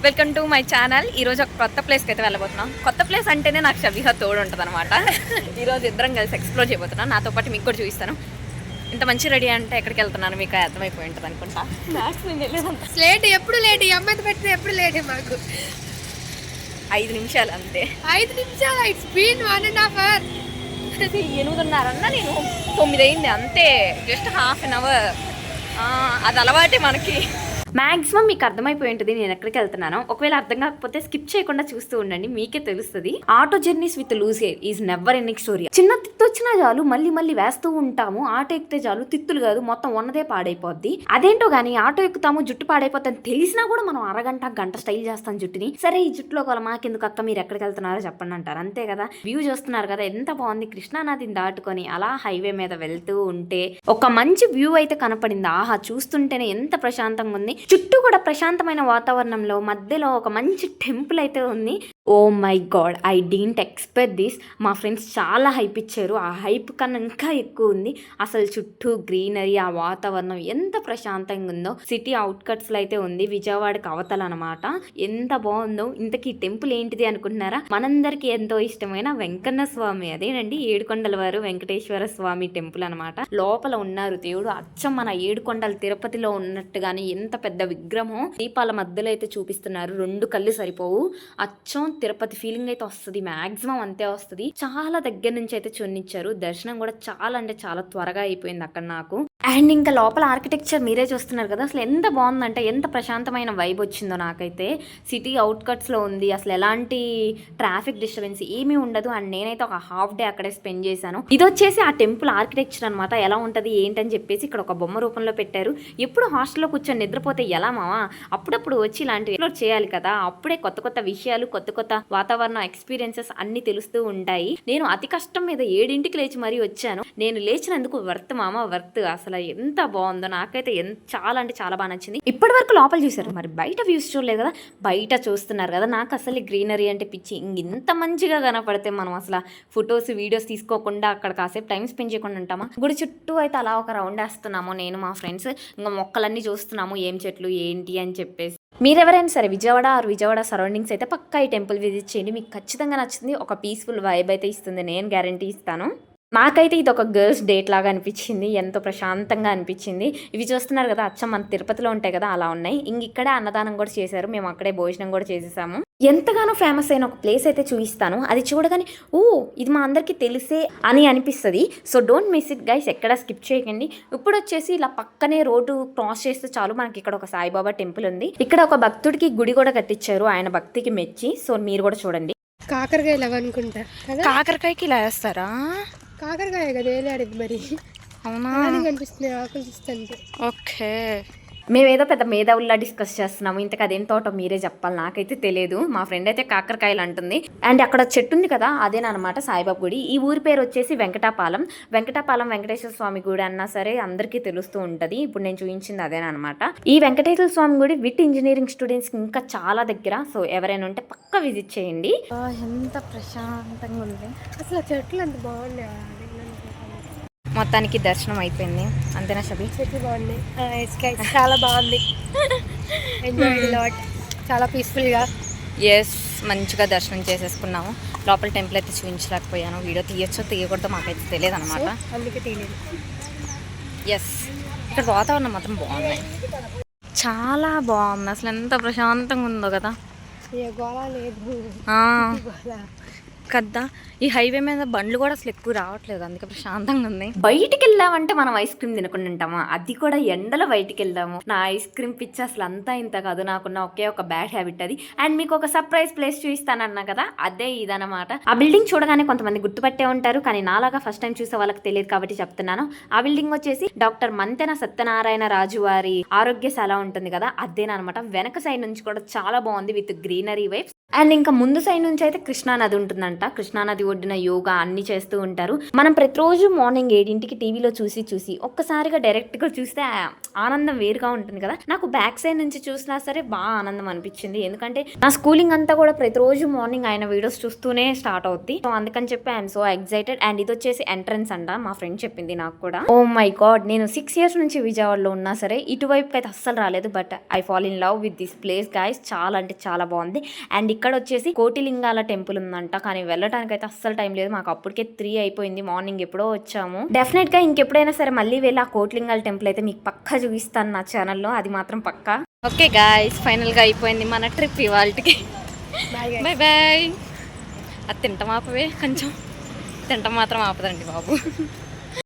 Welcome to my channel. ఈరోజు ఒక కొత్త ప్లేస్కి అయితే వెళ్ళబోతున్నాం. కొత్త ప్లేస్ అంటేనే నాకు షబీహా తోడు ఉంటుంది అనమాట. ఈరోజు ఇద్దరం కలిసి ఎక్స్ప్లోర్ చేయబోతున్నాం. నాతో పాటు మీకు కూడా చూపిస్తాను. ఇంత మంచి రెడీ అంటే ఎక్కడికి వెళ్తున్నాను మీకు అర్థమైపోయి ఉంటుంది అనుకుంటా. లేట్ ఎప్పుడు లేట్, ఈ అమ్మాయి పెట్టిన ఎప్పుడు లేట్. మాకు 5 నిమిషాలు అంతే. 5 నిమిషాలు, ఇట్స్ బీన్ 1.5 hours. 8:30 అన్నా, నేను 9 అయింది అంతే. Just half an hour. అది అలవాటే మనకి. మాక్సిమం మీకు అర్థమైపోయి ఉంటుంది నేను ఎక్కడికి వెళ్తున్నాను. ఒకవేళ అర్థం కాకపోతే స్కిప్ చేయకుండా చూస్తూ ఉండండి, మీకే తెలుస్తుంది. Auto journeys with loose hair is never ending story. చిన్న తిత్తు వచ్చినా చాలు మళ్ళీ మళ్ళీ వేస్తూ ఉంటాము. ఆటో ఎక్కితే చాలు తిత్తులు కాదు మొత్తం ఉన్నదే పాడైపోద్ది. అదేంటో గానీ ఆటో ఎక్కుతాము జుట్టు పాడైపోతుంది తెలిసినా కూడా మనం అరగంట గంట స్టైల్ చేస్తాం జుట్టుని. సరే ఈ జుట్టులో కొల మాకెందుకు అక్క, మీరు ఎక్కడికి వెళ్తున్నారో చెప్పండి అంటారు. అంతే కదా. వ్యూ చూస్తున్నారు కదా ఎంత బాగుంది. కృష్ణానదిని దాటుకొని అలా హైవే మీద వెళ్తూ ఉంటే ఒక మంచి వ్యూ అయితే కనపడింది. ఆహా, చూస్తుంటేనే ఎంత ప్రశాంతంగా ఉంది. చుట్టూ కూడా ప్రశాంతమైన వాతావరణంలో మధ్యలో ఒక మంచి టెంపుల్ అయితే ఉంది. Oh my God, I didn't expect this. మా ఫ్రెండ్స్ చాలా హైప్ ఇచ్చారు. ఆ హైప్ కన్నా ఇంకా ఎక్కువ ఉంది. అసలు చుట్టూ గ్రీనరీ, ఆ వాతావరణం ఎంత ప్రశాంతంగా ఉందో. సిటీ అవుట్కట్స్ లో అయితే ఉంది, విజయవాడకి అవతల అనమాట. ఎంత బాగుందో. ఇంతకీ టెంపుల్ ఏంటిది అనుకుంటున్నారా? మనందరికి ఎంతో ఇష్టమైన వెంకన్న స్వామి, అదేనండి ఏడుకొండల వారు వెంకటేశ్వర స్వామి టెంపుల్ అనమాట. లోపల ఉన్నారు దేవుడు. అచ్చం మన ఏడుకొండల తిరుపతిలో ఉన్నట్టుగానే ఎంత పెద్ద విగ్రహం దీపాల మధ్యలో అయితే చూపిస్తున్నారు. 2 కళ్ళు సరిపోవు. అచ్చం తిరుపతి ఫీలింగ్ అయితే వస్తుంది. మాక్సిమం అంతే వస్తుంది. చాలా దగ్గర నుంచి అయితే చున్నిచ్చారు. దర్శనం కూడా చాలా అంటే చాలా త్వరగా అయిపోయింది అక్కడ నాకు. అండ్ ఇంకా లోపల ఆర్కిటెక్చర్ మీరే చూస్తున్నారు కదా. అసలు ఎంత బాగుందంటే, ఎంత ప్రశాంతమైన వైబ్ వచ్చిందో నాకైతే. సిటీ అవుట్కట్స్ లో ఉంది. అసలు ఎలాంటి ట్రాఫిక్ డిస్టర్బెన్స్ ఏమీ ఉండదు. అండ్ నేనైతే ఒక హాఫ్ డే అక్కడే స్పెండ్ చేశాను. ఇది వచ్చేసి ఆ టెంపుల్ ఆర్కిటెక్చర్ అనమాట. ఎలా ఉంటది ఏంటని చెప్పేసి ఇక్కడ ఒక బొమ్మ రూపంలో పెట్టారు. ఎప్పుడు హాస్టల్లో కూర్చొని నిద్రపోతే ఎలా మావా, అప్పుడప్పుడు వచ్చి ఇలాంటివి ఎక్స్ప్లోర్ చేయాలి కదా. అప్పుడే కొత్త కొత్త విషయాలు, కొత్త కొత్త వాతావరణ ఎక్స్పీరియన్సెస్ అన్ని తెలుస్తూ ఉంటాయి. నేను అతి కష్టం మీద 7ంటికి లేచి మరీ వచ్చాను. నేను లేచినందుకు వర్త్ మామ, వర్త్. అసలు ఎంత బాగుందో. నాకైతే చాలా అంటే చాలా బాగా నచ్చింది. ఇప్పటి వరకు లోపల చూసారు, మరి బయట వ్యూస్ చూడలేదు కదా. బయట చూస్తున్నారు కదా. నాకు అసలు గ్రీనరీ అంటే పిచ్చి. ఇంత మంచిగా కనపడితే మనం అసలు ఫొటోస్ వీడియోస్ తీసుకోకుండా అక్కడ కాసేపు టైం స్పెండ్ చేయకుండా ఉంటామా. గుడి చుట్టూ అయితే అలా ఒక రౌండ్ వేస్తున్నాము నేను మా ఫ్రెండ్స్. ఇంకా మొక్కలన్నీ చూస్తున్నాము, ఏం చెట్లు ఏంటి అని చెప్పేసి. మీరెవరైనా సరే విజయవాడ సరౌండింగ్స్ అయితే పక్కా ఈ టెంపుల్ విజిట్ చేయండి. మీకు ఖచ్చితంగా నచ్చుతుంది. ఒక పీస్ఫుల్ వైబ్ అయితే ఇస్తుంది, నేను గ్యారంటీ ఇస్తాను. మాకైతే ఇది ఒక గర్ల్స్ డేట్ లాగా అనిపించింది. ఎంతో ప్రశాంతంగా అనిపించింది. ఇవి చూస్తున్నారు కదా, అచ్చం మన తిరుపతిలో ఉంటాయి కదా, అలా ఉన్నాయి. ఇక్కడే అన్నదానం కూడా చేశారు. మేము అక్కడే భోజనం కూడా చేసేసాము. ఎంతగానో ఫేమస్ అయిన ఒక ప్లేస్ అయితే చూపిస్తాను. అది చూడగానే ఓ ఇది మా అందరికీ తెలిసే అని అనిపిస్తుంది. So don't miss it guys, ఎక్కడ స్కిప్ చేయకండి. ఇప్పుడు వచ్చేసి ఇలా పక్కనే రోడ్డు క్రాస్ చేస్తే చాలు మనకి ఇక్కడ ఒక సాయిబాబా టెంపుల్ ఉంది. ఇక్కడ ఒక భక్తుడికి గుడి కూడా కట్టించారు, ఆయన భక్తికి మెచ్చి. సో మీరు కూడా చూడండి. కాకరకాయలు అవనుకుంటా కదా. కాకరకాయకి ఇలా వేస్తారా? కాకరకాయ కదా వేలాడిది మరి. అవునా, కనిపిస్తున్నాయి ఆకులు చూస్తుంటే. ఓకే, మేమేదో పెద్ద మేధావుల్లా డిస్కస్ చేస్తున్నాము. ఇంతకు అదేం తోట మీరే చెప్పాలి, నాకైతే తెలియదు. మా ఫ్రెండ్ అయితే కాకరకాయలు అంటుంది. అండ్ అక్కడ చెట్టు ఉంది కదా, అదేనమాట సాయిబాబా గుడి. ఈ ఊరి పేరు వచ్చేసి వెంకటాపాలెం. వెంకటేశ్వర స్వామి గుడి అన్నా సరే అందరికీ తెలుస్తూ ఉంటుంది. ఇప్పుడు నేను చూపించింది అదేనమాట. ఈ వెంకటేశ్వర స్వామి గుడి విత్ ఇంజనీరింగ్ స్టూడెంట్స్ ఇంకా చాలా దగ్గర. సో ఎవరైనా ఉంటే పక్కా విజిట్ చేయండి. ఎంత ప్రశాంతంగా ఉంది అసలు చెట్లు అంత బాగున్నాయి. మొత్తానికి దర్శనం అయిపోయింది, అంతేనా షబీ? చెట్లు బాగున్నాయి, చాలా బాగుంది. ఎంజాయ్ లాట్, చాలా పీస్ఫుల్గా. ఎస్, మంచిగా దర్శనం చేసేసుకున్నాము. లోపల టెంపుల్ అయితే చూపించలేకపోయాను. వీడియో తీయచ్చో తీయకూడదో మాకైతే తెలియదు అనమాట, అందుకే తెలియదు. ఎస్, ఇక్కడ వాతావరణం మాత్రం బాగుంది, చాలా బాగుంది. అసలు ఎంత ప్రశాంతంగా ఉందో కదా. కదా, ఈ హైవే మీద బండ్లు కూడా అసలు ఎక్కువ రావట్లేదు, అందుకే ప్రశాంతంగా ఉంది. బయటికి వెళ్దామంటే మనం ఐస్ క్రీమ్ తినకుండా ఉంటామా, అది కూడా ఎండలో బయటికి వెళ్దాము. నా ఐస్ క్రీమ్ పిచ్చి అసలు అంతా ఇంత కాదు, నాకున్న ఒకే ఒక బ్యాడ్ హ్యాబిట్ అది. అండ్ మీకు ఒక సర్ప్రైజ్ ప్లేస్ చూపిస్తానన్నా కదా, అదే ఇదనమాట. ఆ బిల్డింగ్ చూడగానే కొంతమంది గుర్తుపట్టే ఉంటారు, కానీ నాలాగా ఫస్ట్ టైం చూసే వాళ్ళకి తెలియదు కాబట్టి చెప్తున్నాను. ఆ బిల్డింగ్ వచ్చేసి డాక్టర్ మంతెన సత్యనారాయణ రాజు వారి ఆరోగ్యశాల ఉంటుంది కదా, అదేనమాట. వెనక సైడ్ నుంచి కూడా చాలా బాగుంది విత్ గ్రీనరీ వైబ్స్. అండ్ ఇంకా ముందు సైడ్ నుంచి అయితే కృష్ణానది ఉంటుందంట. కృష్ణానది ఒడ్డున యోగా అన్ని చేస్తూ ఉంటారు. మనం ప్రతిరోజు మార్నింగ్ 7 టీవీలో చూసి ఒక్కసారిగా డైరెక్ట్గా చూస్తే ఆనందం వేరుగా ఉంటుంది కదా. నాకు బ్యాక్ సైడ్ నుంచి చూసినా సరే బాగా ఆనందం అనిపించింది. ఎందుకంటే నా స్కూలింగ్ అంతా కూడా ప్రతిరోజు మార్నింగ్ ఆయన వీడియోస్ చూస్తూనే స్టార్ట్ అవుద్ది. సో అందుకని చెప్పి ఐఎమ్ సో ఎక్సైటెడ్. అండ్ ఇది వచ్చేసి ఎంట్రన్స్ అంట, మా ఫ్రెండ్ చెప్పింది నాకు కూడా. ఓ మై గాడ్, నేను 6 years నుంచి విజయవాడలో ఉన్నా సరే ఇటువైపు అయితే అస్సలు రాలేదు. But I fall in love with this place guys. చాలా అంటే చాలా బాగుంది. అండ్ ఇక్కడ వచ్చేసి కోటిలింగాల టెంపుల్ ఉందంట, కానీ వెళ్ళడానికి అయితే అస్సలు టైం లేదు. మాకు అప్పటికే 3 అయిపోయింది, మార్నింగ్ ఎప్పుడో వచ్చాము. డెఫినెట్ గా ఇంకెప్పుడైనా సరే మళ్ళీ వెళ్ళి ఆ కోటిలింగాల టెంపుల్ అయితే మీకు పక్కా చూపిస్తాను నా ఛానల్లో, అది మాత్రం పక్కా. ఓకే గాయ్స్, ఫైనల్ గా అయిపోయింది మన ట్రిప్ ఇవాళకి. Bye bye. అది తింటాం ఆపవే, కొంచెం తింటాం మాత్రం ఆపదండి బాబు.